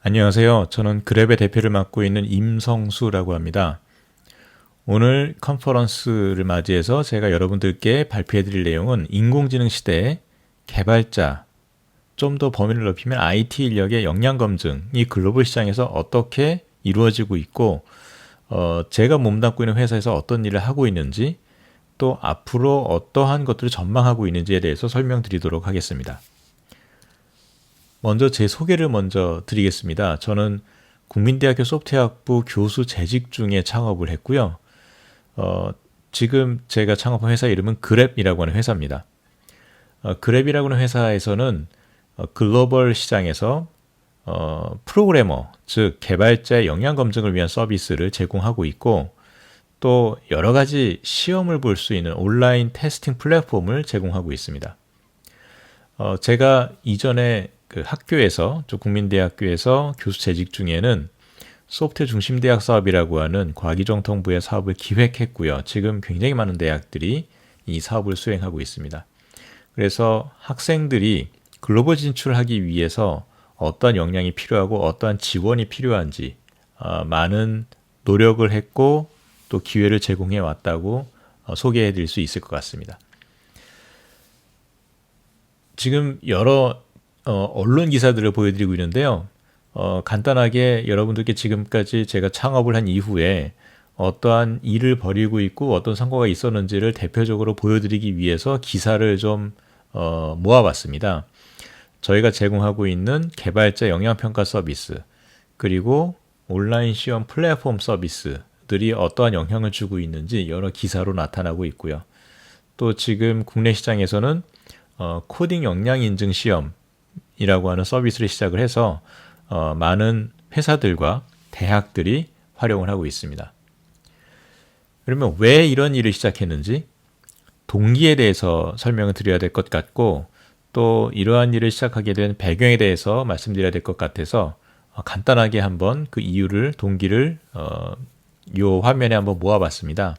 안녕하세요. 저는 그랩의 대표를 맡고 있는 임성수라고 합니다. 오늘 컨퍼런스를 맞이해서 제가 여러분들께 발표해 드릴 내용은 인공지능 시대에 개발자, 좀 더 범위를 넓히면 IT 인력의 역량 검증이 글로벌 시장에서 어떻게 이루어지고 있고, 제가 몸담고 있는 회사에서 어떤 일을 하고 있는지, 또 앞으로 어떠한 것들을 전망하고 있는지에 대해서 설명드리도록 하겠습니다. 먼저 제 소개를 먼저 드리겠습니다. 저는 국민대학교 소프트웨어학부 교수 재직 중에 창업을 했고요. 지금 제가 창업한 회사 이름은 그랩이라고 하는 회사입니다. 그랩이라고 하는 회사에서는 글로벌 시장에서 프로그래머, 즉 개발자의 역량 검증을 위한 서비스를 제공하고 있고, 또 여러 가지 시험을 볼 수 있는 온라인 테스팅 플랫폼을 제공하고 있습니다. 제가 이전에 그 학교에서, 국민대학교에서 교수 재직 중에는 소프트웨어 중심 대학 사업이라고 하는 과기정통부의 사업을 기획했고요. 지금 굉장히 많은 대학들이 이 사업을 수행하고 있습니다. 그래서 학생들이 글로벌 진출하기 위해서 어떠한 역량이 필요하고 어떠한 지원이 필요한지 많은 노력을 했고 또 기회를 제공해 왔다고 소개해 드릴 수 있을 것 같습니다. 지금 여러 언론 기사들을 보여드리고 있는데요. 간단하게 여러분들께 지금까지 제가 창업을 한 이후에 어떠한 일을 벌이고 있고 어떤 성과가 있었는지를 대표적으로 보여드리기 위해서 기사를 좀 모아봤습니다. 저희가 제공하고 있는 개발자 영향평가 서비스, 그리고 온라인 시험 플랫폼 서비스들이 어떠한 영향을 주고 있는지 여러 기사로 나타나고 있고요. 또 지금 국내 시장에서는 코딩 역량 인증 시험이라고 하는 서비스를 시작을 해서 많은 회사들과 대학들이 활용을 하고 있습니다. 그러면 왜 이런 일을 시작했는지 동기에 대해서 설명을 드려야 될 것 같고, 또 이러한 일을 시작하게 된 배경에 대해서 말씀드려야 될 것 같아서 간단하게 한번 그 이유를, 동기를 요 화면에 한번 모아봤습니다.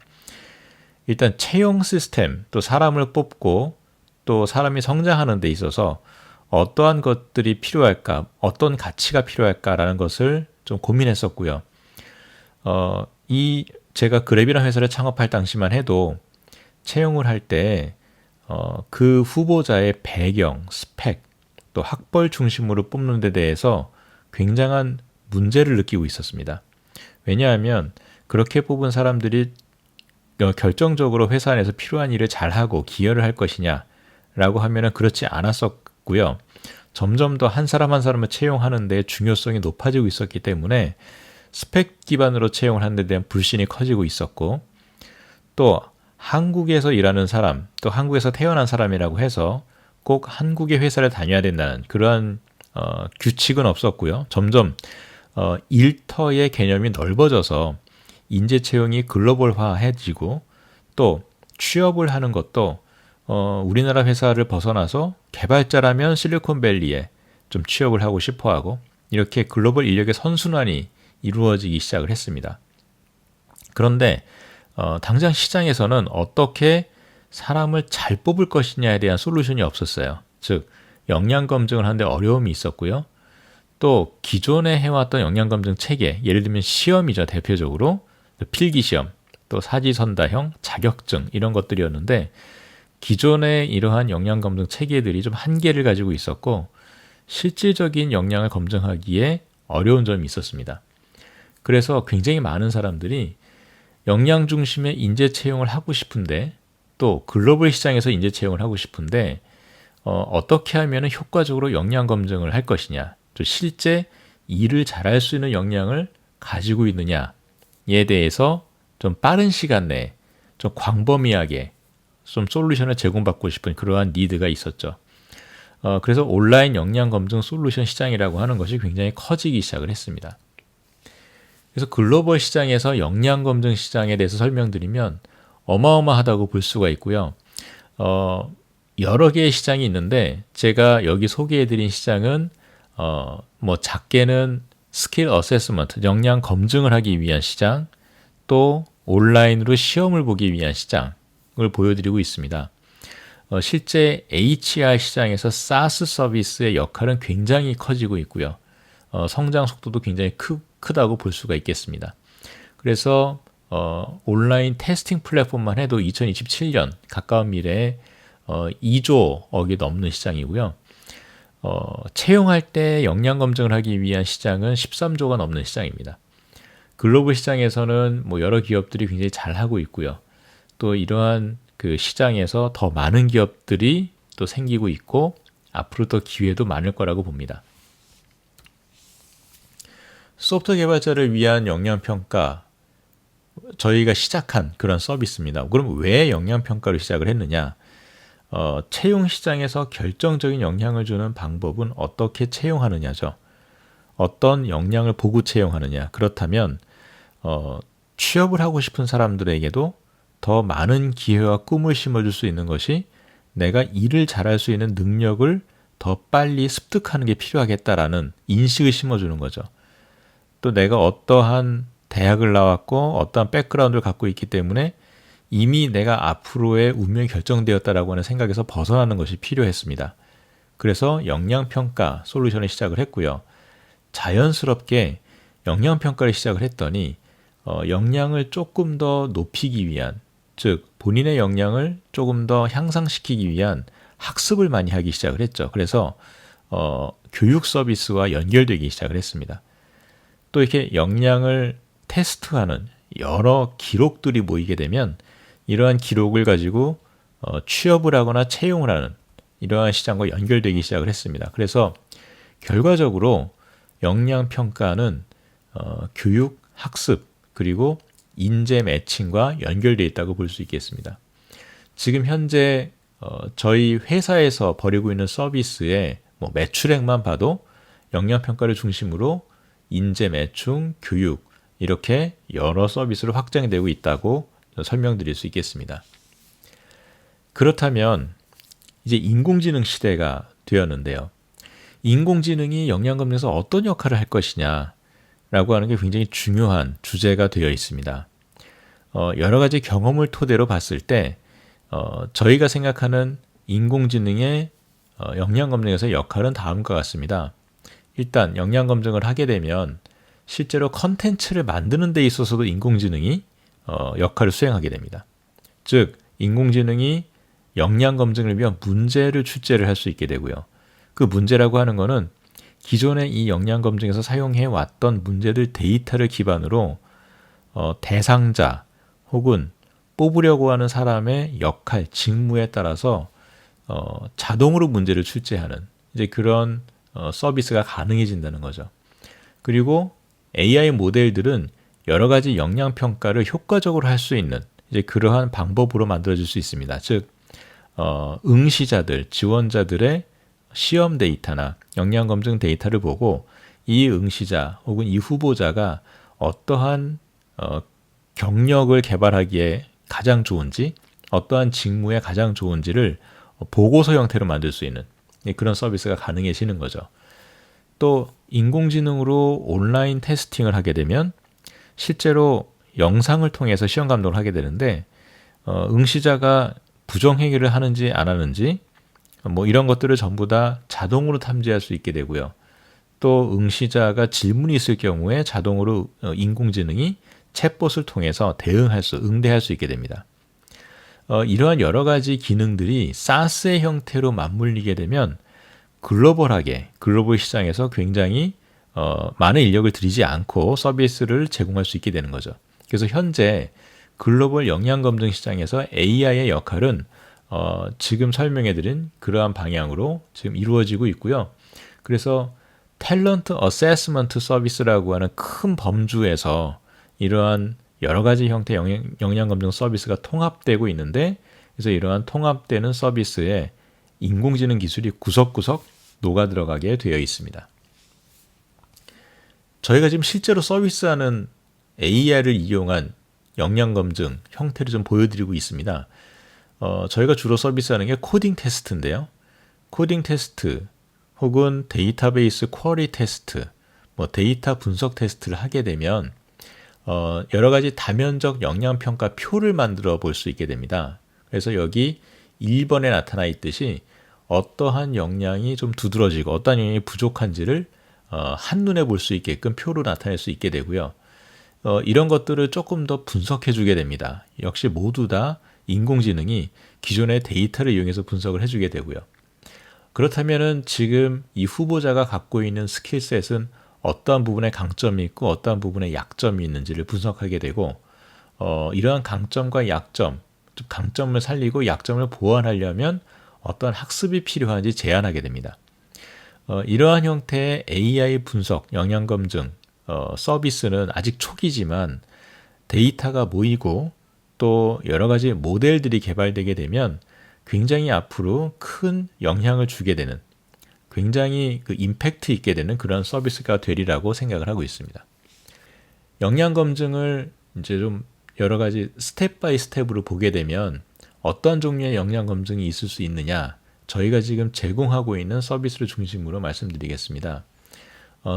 일단 채용 시스템, 또 사람을 뽑고 또 사람이 성장하는 데 있어서 어떠한 것들이 필요할까, 어떤 가치가 필요할까라는 것을 좀 고민했었고요. 제가 그랩이라는 회사를 창업할 당시만 해도 채용을 할 때 그 후보자의 배경, 스펙, 또 학벌 중심으로 뽑는 데 대해서 굉장한 문제를 느끼고 있었습니다. 왜냐하면 그렇게 뽑은 사람들이 결정적으로 회사 안에서 필요한 일을 잘하고 기여를 할 것이냐라고 하면은 그렇지 않았었고요. 점점 더 한 사람 한 사람을 채용하는 데 중요성이 높아지고 있었기 때문에 스펙 기반으로 채용을 하는 데 대한 불신이 커지고 있었고, 또 한국에서 일하는 사람, 또 한국에서 태어난 사람이라고 해서 꼭 한국의 회사를 다녀야 된다는 그러한 규칙은 없었고요. 점점 일터의 개념이 넓어져서 인재 채용이 글로벌화해지고, 또 취업을 하는 것도 우리나라 회사를 벗어나서 개발자라면 실리콘밸리에 좀 취업을 하고 싶어하고, 이렇게 글로벌 인력의 선순환이 이루어지기 시작을 했습니다. 그런데 당장 시장에서는 어떻게 사람을 잘 뽑을 것이냐에 대한 솔루션이 없었어요. 즉 역량 검증을 하는데 어려움이 있었고요. 또 기존에 해왔던 역량 검증 체계, 예를 들면 시험이죠. 대표적으로 필기시험, 또 사지선다형, 자격증 이런 것들이었는데, 기존의 이러한 역량 검증 체계들이 좀 한계를 가지고 있었고 실질적인 역량을 검증하기에 어려운 점이 있었습니다. 그래서 굉장히 많은 사람들이 역량 중심의 인재 채용을 하고 싶은데, 또 글로벌 시장에서 인재 채용을 하고 싶은데 어떻게 하면 효과적으로 역량 검증을 할 것이냐, 또 실제 일을 잘할 수 있는 역량을 가지고 있느냐에 대해서 좀 빠른 시간 내에 좀 광범위하게 좀 솔루션을 제공받고 싶은 그러한 니드가 있었죠. 그래서 온라인 역량 검증 솔루션 시장이라고 하는 것이 굉장히 커지기 시작을 했습니다. 그래서 글로벌 시장에서 역량 검증 시장에 대해서 설명드리면 어마어마하다고 볼 수가 있고요. 여러 개의 시장이 있는데 제가 여기 소개해드린 시장은 뭐 작게는 스킬 어세스먼트, 역량 검증을 하기 위한 시장, 또 온라인으로 시험을 보기 위한 시장을 보여드리고 있습니다. 실제 HR 시장에서 SaaS 서비스의 역할은 굉장히 커지고 있고요. 성장 속도도 굉장히 크다고 볼 수가 있겠습니다. 그래서 온라인 테스팅 플랫폼만 해도 2027년 가까운 미래에 2조억이 넘는 시장이고요. 채용할 때 역량 검증을 하기 위한 시장은 13조가 넘는 시장입니다. 글로벌 시장에서는 뭐 여러 기업들이 굉장히 잘 하고 있고요. 또 이러한 그 시장에서 더 많은 기업들이 또 생기고 있고 앞으로 더 기회도 많을 거라고 봅니다. 소프트웨어 개발자를 위한 역량평가, 저희가 시작한 그런 서비스입니다. 그럼 왜 역량평가를 시작을 했느냐? 채용 시장에서 결정적인 영향을 주는 방법은 어떻게 채용하느냐죠. 어떤 역량을 보고 채용하느냐. 그렇다면 취업을 하고 싶은 사람들에게도 더 많은 기회와 꿈을 심어줄 수 있는 것이 내가 일을 잘할 수 있는 능력을 더 빨리 습득하는 게 필요하겠다라는 인식을 심어주는 거죠. 또 내가 어떠한 대학을 나왔고 어떠한 백그라운드를 갖고 있기 때문에 이미 내가 앞으로의 운명이 결정되었다라고 하는 생각에서 벗어나는 것이 필요했습니다. 그래서 역량평가 솔루션을 시작을 했고요. 자연스럽게 역량평가를 시작을 했더니 역량을 조금 더 높이기 위한, 즉 본인의 역량을 조금 더 향상시키기 위한 학습을 많이 하기 시작을 했죠. 그래서 교육 서비스와 연결되기 시작을 했습니다. 또 이렇게 역량을 테스트하는 여러 기록들이 모이게 되면 이러한 기록을 가지고 취업을 하거나 채용을 하는 이러한 시장과 연결되기 시작을 했습니다. 그래서 결과적으로 역량평가는 교육, 학습, 그리고 인재 매칭과 연결되어 있다고 볼 수 있겠습니다. 지금 현재 저희 회사에서 벌이고 있는 서비스의 매출액만 봐도 역량평가를 중심으로 인재 매칭, 교육 이렇게 여러 서비스로 확장되고 있다고 설명드릴 수 있겠습니다. 그렇다면 이제 인공지능 시대가 되었는데요. 인공지능이 역량검증에서 어떤 역할을 할 것이냐라고 하는 게 굉장히 중요한 주제가 되어 있습니다. 여러 가지 경험을 토대로 봤을 때 저희가 생각하는 인공지능의 역량검증에서의 역할은 다음과 같습니다. 일단 역량검증을 하게 되면 실제로 컨텐츠를 만드는 데 있어서도 인공지능이 역할을 수행하게 됩니다. 즉 인공지능이 역량검증을 위한 문제를 출제를 할 수 있게 되고요. 그 문제라고 하는 것은 기존의 이 역량검증에서 사용해 왔던 문제들 데이터를 기반으로 대상자 혹은 뽑으려고 하는 사람의 역할, 직무에 따라서 자동으로 문제를 출제하는 이제 그런 서비스가 가능해진다는 거죠. 그리고 AI 모델들은 여러 가지 역량평가를 효과적으로 할 수 있는 이제 그러한 방법으로 만들어질 수 있습니다. 즉, 응시자들, 지원자들의 시험 데이터나 역량검증 데이터를 보고 이 응시자 혹은 이 후보자가 어떠한 경력을 개발하기에 가장 좋은지, 어떠한 직무에 가장 좋은지를 보고서 형태로 만들 수 있는 그런 서비스가 가능해지는 거죠. 또 인공지능으로 온라인 테스팅을 하게 되면 실제로 영상을 통해서 시험 감독을 하게 되는데 응시자가 부정행위를 하는지 안 하는지 이런 것들을 전부 다 자동으로 탐지할 수 있게 되고요. 또 응시자가 질문이 있을 경우에 자동으로 인공지능이 챗봇을 통해서 응대할 수 있게 됩니다. 이러한 여러 가지 기능들이 SaaS의 형태로 맞물리게 되면 글로벌 시장에서 굉장히 많은 인력을 들이지 않고 서비스를 제공할 수 있게 되는 거죠. 그래서 현재 글로벌 역량검증 시장에서 AI의 역할은 지금 설명해드린 그러한 방향으로 지금 이루어지고 있고요. 그래서 탤런트 어세스먼트 서비스라고 하는 큰 범주에서 이러한 여러 가지 형태 역량검증 서비스가 통합되고 있는데, 그래서 이러한 통합되는 서비스에 인공지능 기술이 구석구석 녹아 들어가게 되어 있습니다. 저희가 지금 실제로 서비스하는 AI를 이용한 역량검증 형태를 좀 보여드리고 있습니다. 저희가 주로 서비스하는 게 코딩 테스트인데요. 코딩 테스트 혹은 데이터베이스 쿼리 테스트, 데이터 분석 테스트를 하게 되면 여러 가지 다면적 역량평가 표를 만들어 볼 수 있게 됩니다. 그래서 여기 1번에 나타나 있듯이 어떠한 역량이 좀 두드러지고 어떠한 역량이 부족한지를 한눈에 볼 수 있게끔 표로 나타낼 수 있게 되고요. 이런 것들을 조금 더 분석해 주게 됩니다. 역시 모두 다 인공지능이 기존의 데이터를 이용해서 분석을 해주게 되고요. 그렇다면은 지금 이 후보자가 갖고 있는 스킬셋은 어떠한 부분에 강점이 있고 어떠한 부분에 약점이 있는지를 분석하게 되고 이러한 강점과 약점, 즉 강점을 살리고 약점을 보완하려면 어떤 학습이 필요한지 제안하게 됩니다. 이러한 형태의 AI 분석, 영양 검증 서비스는 아직 초기지만 데이터가 모이고 또 여러 가지 모델들이 개발되게 되면 굉장히 앞으로 큰 영향을 주게 되는 굉장히 그 임팩트 있게 되는 그런 서비스가 되리라고 생각을 하고 있습니다. 영양 검증을 이제 좀 여러 가지 스텝 바이 스텝으로 보게 되면 어떤 종류의 영양 검증이 있을 수 있느냐, 저희가 지금 제공하고 있는 서비스를 중심으로 말씀드리겠습니다.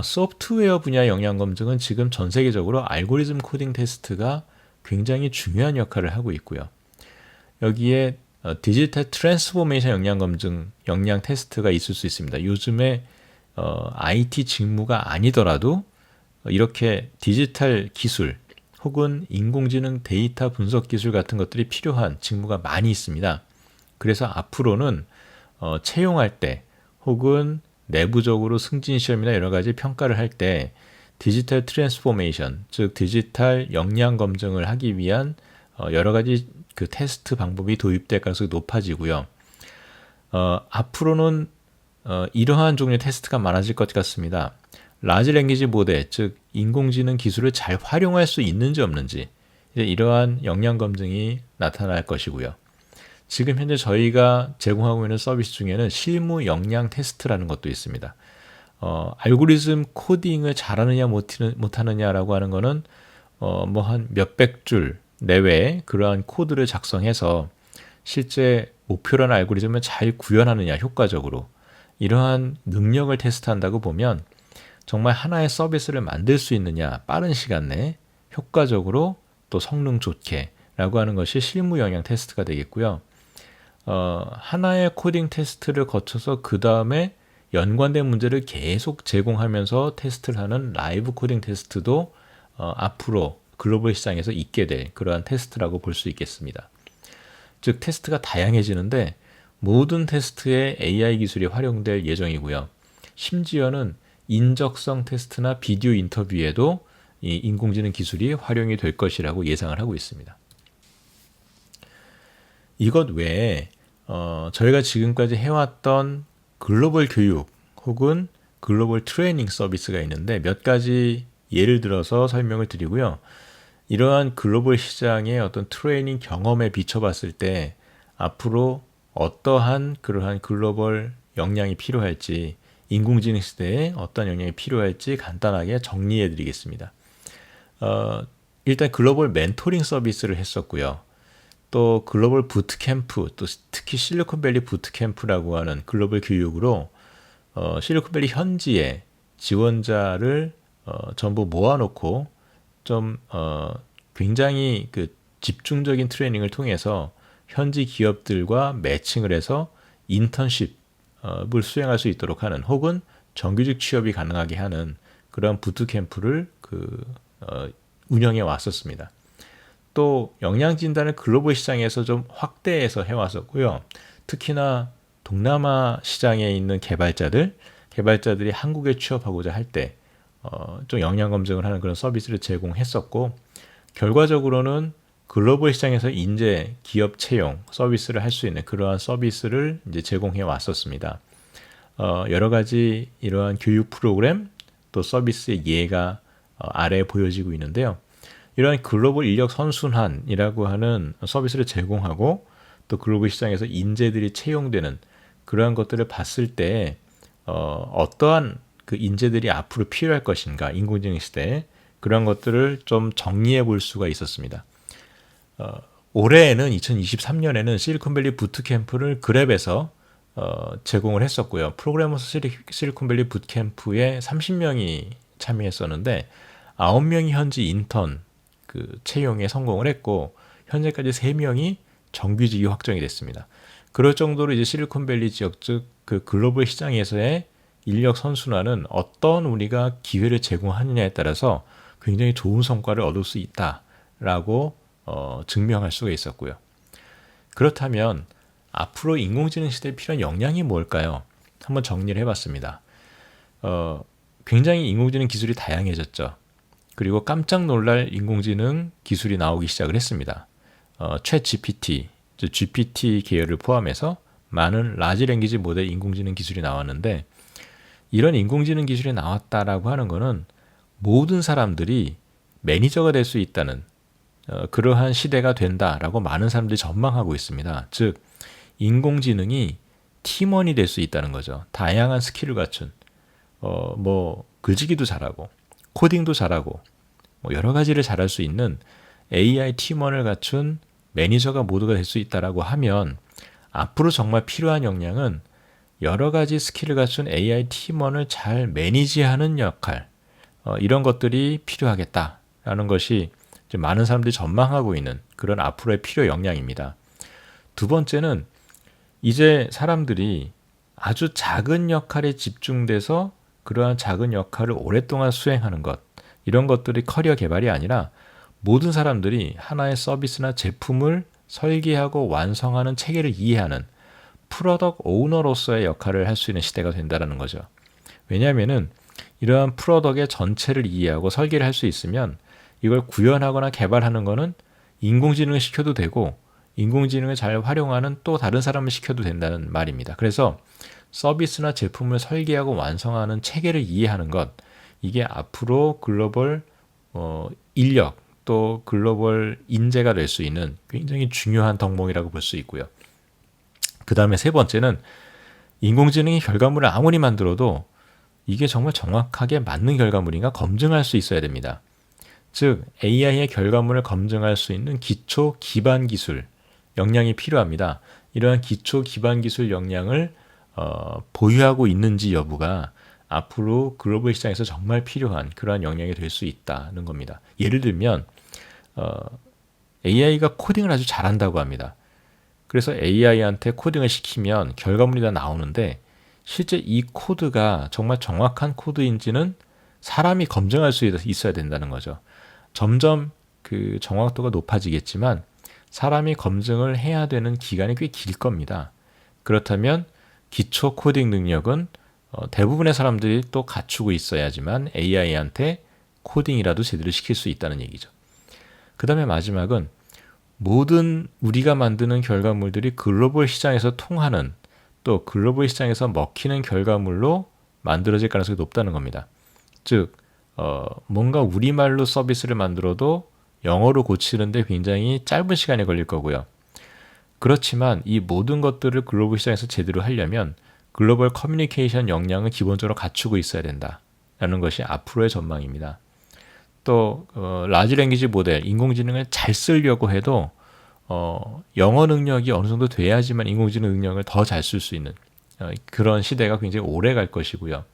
소프트웨어 분야 영양 검증은 지금 전 세계적으로 알고리즘 코딩 테스트가 굉장히 중요한 역할을 하고 있고요. 여기에 디지털 트랜스포메이션 영양 검증, 영양 테스트가 있을 수 있습니다. 요즘에 IT 직무가 아니더라도 이렇게 디지털 기술 혹은 인공지능 데이터 분석 기술 같은 것들이 필요한 직무가 많이 있습니다. 그래서 앞으로는 채용할 때 혹은 내부적으로 승진 시험이나 여러 가지 평가를 할 때 디지털 트랜스포메이션, 즉 디지털 역량 검증을 하기 위한 여러 가지 그 테스트 방법이 도입될 가능성이 높아지고요. 앞으로는 이러한 종류의 테스트가 많아질 것 같습니다. 라지 랭귀지 모델, 즉 인공지능 기술을 잘 활용할 수 있는지 없는지 이제 이러한 역량 검증이 나타날 것이고요. 지금 현재 저희가 제공하고 있는 서비스 중에는 실무 역량 테스트라는 것도 있습니다. 알고리즘 코딩을 잘하느냐 못하느냐라고 하는 거는 뭐 한 몇백 줄 내외의 그러한 코드를 작성해서 실제 목표라는 알고리즘을 잘 구현하느냐 효과적으로 이러한 능력을 테스트한다고 보면 정말 하나의 서비스를 만들 수 있느냐 빠른 시간 내에 효과적으로 또 성능 좋게 라고 하는 것이 실무 영향 테스트가 되겠고요. 하나의 코딩 테스트를 거쳐서 그 다음에 연관된 문제를 계속 제공하면서 테스트를 하는 라이브 코딩 테스트도 앞으로 글로벌 시장에서 있게 될 그러한 테스트라고 볼 수 있겠습니다. 즉 테스트가 다양해지는데 모든 테스트에 AI 기술이 활용될 예정이고요. 심지어는 인적성 테스트나 비디오 인터뷰에도 이 인공지능 기술이 활용이 될 것이라고 예상을 하고 있습니다. 이것 외에 저희가 지금까지 해왔던 글로벌 교육 혹은 글로벌 트레이닝 서비스가 있는데 몇 가지 예를 들어서 설명을 드리고요. 이러한 글로벌 시장의 어떤 트레이닝 경험에 비춰봤을 때 앞으로 어떠한 그러한 글로벌 역량이 필요할지 인공지능 시대에 어떤 역량이 필요할지 간단하게 정리해 드리겠습니다. 일단 글로벌 멘토링 서비스를 했었고요. 또 글로벌 부트캠프, 또 특히 실리콘밸리 부트캠프라고 하는 글로벌 교육으로 실리콘밸리 현지에 지원자를 전부 모아놓고 좀 굉장히 그 집중적인 트레이닝을 통해서 현지 기업들과 매칭을 해서 인턴십을 수행할 수 있도록 하는 혹은 정규직 취업이 가능하게 하는 그런 부트캠프를 운영해 왔었습니다. 또 역량 진단을 글로벌 시장에서 좀 확대해서 해왔었고요. 특히나 동남아 시장에 있는 개발자들이 한국에 취업하고자 할 때 좀 역량 검증을 하는 그런 서비스를 제공했었고 결과적으로는 글로벌 시장에서 인재 기업 채용 서비스를 할 수 있는 그러한 서비스를 이제 제공해 왔었습니다. 여러 가지 이러한 교육 프로그램 또 서비스의 예가 아래에 보여지고 있는데요. 이러한 글로벌 인력 선순환이라고 하는 서비스를 제공하고 또 글로벌 시장에서 인재들이 채용되는 그러한 것들을 봤을 때 어떠한 그 인재들이 앞으로 필요할 것인가 인공지능 시대에 그런 것들을 좀 정리해 볼 수가 있었습니다. 올해에는 2023년에는 실리콘밸리 부트캠프를 그랩에서 제공을 했었고요. 프로그래머스 실리콘밸리 부트캠프에 30명이 참여했었는데 9명이 현지 인턴 그 채용에 성공을 했고 현재까지 3명이 정규직이 확정이 됐습니다. 그럴 정도로 이제 실리콘밸리 지역 즉 그 글로벌 시장에서의 인력 선순환은 어떤 우리가 기회를 제공하느냐에 따라서 굉장히 좋은 성과를 얻을 수 있다라고 증명할 수가 있었고요. 그렇다면 앞으로 인공지능 시대에 필요한 역량이 뭘까요? 한번 정리를 해봤습니다. 굉장히 인공지능 기술이 다양해졌죠. 그리고 깜짝 놀랄 인공지능 기술이 나오기 시작을 했습니다. 챗 GPT, GPT 계열을 포함해서 많은 라지 랭귀지 모델 인공지능 기술이 나왔는데 이런 인공지능 기술이 나왔다라고 하는 것은 모든 사람들이 매니저가 될 수 있다는 그러한 시대가 된다라고 많은 사람들이 전망하고 있습니다. 즉 인공지능이 팀원이 될 수 있다는 거죠. 다양한 스킬을 갖춘 글짓기도 잘하고 코딩도 잘하고 여러 가지를 잘할 수 있는 AI 팀원을 갖춘 매니저가 모두가 될 수 있다라고 하면 앞으로 정말 필요한 역량은 여러 가지 스킬을 갖춘 AI 팀원을 잘 매니지하는 역할 이런 것들이 필요하겠다라는 것이 많은 사람들이 전망하고 있는 그런 앞으로의 필요 역량입니다. 두 번째는 이제 사람들이 아주 작은 역할에 집중돼서 그러한 작은 역할을 오랫동안 수행하는 것 이런 것들이 커리어 개발이 아니라 모든 사람들이 하나의 서비스나 제품을 설계하고 완성하는 체계를 이해하는 프로덕트 오너로서의 역할을 할 수 있는 시대가 된다는 거죠. 왜냐하면은 이러한 프로덕트의 전체를 이해하고 설계를 할 수 있으면 이걸 구현하거나 개발하는 거는 인공지능을 시켜도 되고 인공지능을 잘 활용하는 또 다른 사람을 시켜도 된다는 말입니다. 그래서 서비스나 제품을 설계하고 완성하는 체계를 이해하는 것 이게 앞으로 글로벌 인력 또 글로벌 인재가 될 수 있는 굉장히 중요한 덕목이라고 볼 수 있고요. 그 다음에 세 번째는 인공지능이 결과물을 아무리 만들어도 이게 정말 정확하게 맞는 결과물인가 검증할 수 있어야 됩니다. 즉 AI의 결과물을 검증할 수 있는 기초 기반 기술 역량이 필요합니다. 이러한 기초 기반 기술 역량을 보유하고 있는지 여부가 앞으로 글로벌 시장에서 정말 필요한 그러한 역량이 될 수 있다는 겁니다. 예를 들면 AI가 코딩을 아주 잘한다고 합니다. 그래서 AI한테 코딩을 시키면 결과물이 다 나오는데 실제 이 코드가 정말 정확한 코드인지는 사람이 검증할 수 있어야 된다는 거죠. 점점 그 정확도가 높아지겠지만 사람이 검증을 해야 되는 기간이 꽤 길 겁니다. 그렇다면 기초 코딩 능력은 대부분의 사람들이 또 갖추고 있어야지만 AI한테 코딩이라도 제대로 시킬 수 있다는 얘기죠. 그 다음에 마지막은 모든 우리가 만드는 결과물들이 글로벌 시장에서 통하는 또 글로벌 시장에서 먹히는 결과물로 만들어질 가능성이 높다는 겁니다. 즉 뭔가 우리말로 서비스를 만들어도 영어로 고치는데 굉장히 짧은 시간이 걸릴 거고요. 그렇지만 이 모든 것들을 글로벌 시장에서 제대로 하려면 글로벌 커뮤니케이션 역량을 기본적으로 갖추고 있어야 된다라는 것이 앞으로의 전망입니다. 또 라지 랭귀지 모델, 인공지능을 잘 쓰려고 해도 영어 능력이 어느 정도 돼야지만 인공지능 능력을 더 잘 쓸 수 있는 그런 시대가 굉장히 오래 갈 것이고요.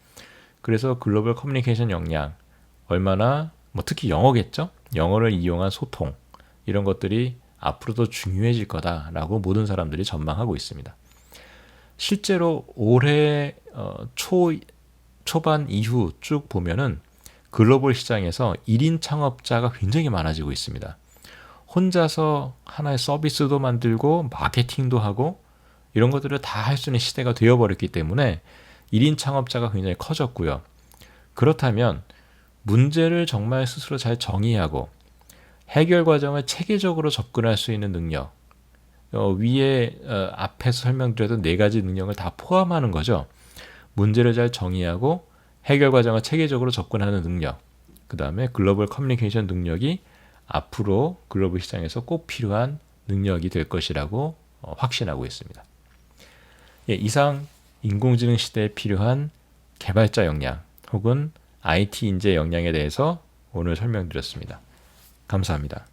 그래서 글로벌 커뮤니케이션 역량, 얼마나 특히 영어겠죠? 영어를 이용한 소통 이런 것들이 앞으로도 중요해질 거다라고 모든 사람들이 전망하고 있습니다. 실제로 올해 초반 이후 쭉 보면은 글로벌 시장에서 1인 창업자가 굉장히 많아지고 있습니다. 혼자서 하나의 서비스도 만들고 마케팅도 하고 이런 것들을 다 할 수 있는 시대가 되어버렸기 때문에 1인 창업자가 굉장히 커졌고요. 그렇다면 문제를 정말 스스로 잘 정의하고 해결 과정을 체계적으로 접근할 수 있는 능력, 위에 앞에서 설명드렸던 네 가지 능력을 다 포함하는 거죠. 문제를 잘 정의하고 해결 과정을 체계적으로 접근하는 능력, 그 다음에 글로벌 커뮤니케이션 능력이 앞으로 글로벌 시장에서 꼭 필요한 능력이 될 것이라고 확신하고 있습니다. 예, 이상 인공지능 시대에 필요한 개발자 역량 혹은 IT 인재 역량에 대해서 오늘 설명드렸습니다. 감사합니다.